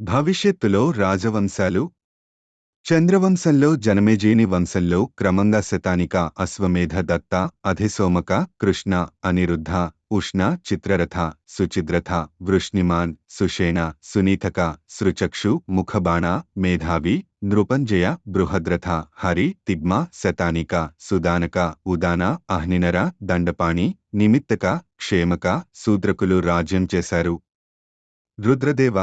భవిష్యత్తులో రాజవంశాలు. చంద్రవంశంలో జనమేజయుని వంశంలో క్రమంగా శతానిక, అశ్వమేధ దత్త, అధిసోమక, కృష్ణ, అనిరుద్ధ, ఉష్ణ, చిత్రరథ, సుచిద్రథ, వృష్ణిమాన్, సుషేణ, సునీతక, సృచక్షు, ముఖబాణ, మేధావి, నృపంజయ, బృహద్రథ, హరి, తిగ్మ, శతానిక, సుదానక, ఉదాన, అహ్నినర, దండపాణి, నిమిత్తక, క్షేమక, శూద్రకులు రాజ్యం చేశారు. రుద్రదేవ.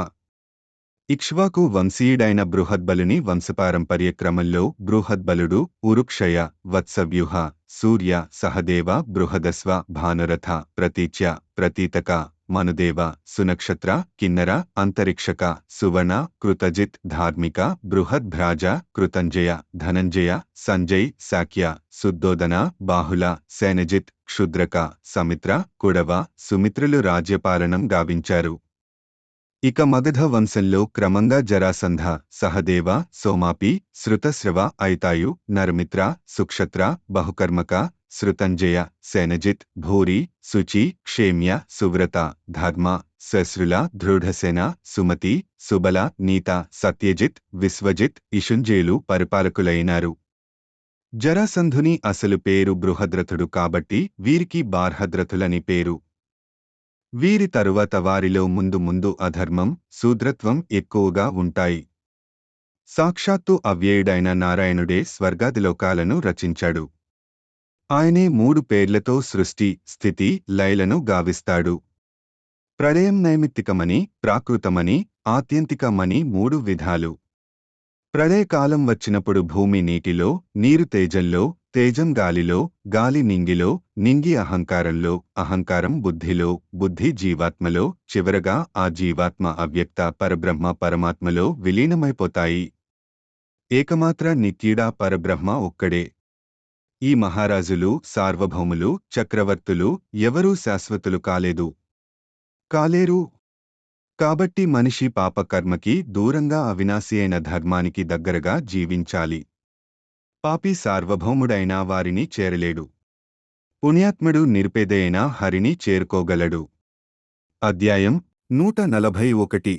ఇక్ష్వాకు వంశీయుడైన బృహద్బలుని వంశపారంపర్య క్రమంలో బృహద్బలుడు, ఉరుక్షయ, వత్సవ్యూహ, సూర్య, సహదేవ, బృహదస్వ, భానురథ, ప్రతీచ్య, ప్రతీతక, మనుదేవ, సునక్షత్ర, కిన్నర, అంతరిక్షక, సువర్ణ, కృతజిత్, ధార్మిక, బృహద్భ్రాజ, కృతంజయ, ధనంజయ, సంజయ్, శాక్య, శుద్ధోదన, బాహుల, సేనజిత్, క్షుద్రక, సమిత్ర, కుడవ, సుమిత్రులు రాజ్యపాలనం గావించారు. ఇక మగధ వంశంలో క్రమంగా జరాసంధ, సహదేవ, సోమాపి, శృతస్రవ, ఐతాయు, నరమిత్ర, సుక్షత్ర, బహుకర్మక, శృతంజయ, సేనజిత్, భూరి, శుచి, క్షేమ్య, సువ్రత, ధర్మ, శశ్రుల, దృఢసేన, సుమతి, సుబల, నీత, సత్యజిత్, విశ్వజిత్, ఇషుంజేలు పరిపాలకులైనారు. జరాసంధుని అసలు పేరు బృహద్రథుడు కాబట్టి వీరికి బార్హద్రథులని పేరు. వీరి తరువాత వారిలో ముందు ముందు అధర్మం, శూద్రత్వం ఎక్కువగా ఉంటాయి. సాక్షాత్తు అవ్యయుడైన నారాయణుడే స్వర్గాదిలోకాలను రచించాడు. ఆయనే 3 పేర్లతో సృష్టి, స్థితి, లయలను గావిస్తాడు. ప్రళయం నైమిత్తికమని, ప్రాకృతమని, ఆత్యంతికమని 3 విధాలు. ప్రళయకాలం వచ్చినప్పుడు భూమి నీటిలో, నీరు తేజంలో, తేజం గాలిలో, గాలి నింగిలో, నింగి అహంకారంలో, అహంకారం బుద్ధిలో, బుద్ధి జీవాత్మలో, చివరగా ఆ జీవాత్మ అవ్యక్త పరబ్రహ్మ పరమాత్మలో విలీనమైపోతాయి. ఏకమాత్ర నిత్యుడా పరబ్రహ్మ ఒక్కడే. ఈ మహారాజులు, సార్వభౌములు, చక్రవర్తులు ఎవరూ శాశ్వతులు కాలేరు. కాబట్టి మనిషి పాపకర్మకి దూరంగా అవినాశి అయిన ధర్మానికి దగ్గరగా జీవించాలి. పాపి సార్వభౌముడైన వారిని చేరలేడు. పుణ్యాత్ముడు నిరుపేదయైన హరిని చేరుకోగలడు. అధ్యాయం 141.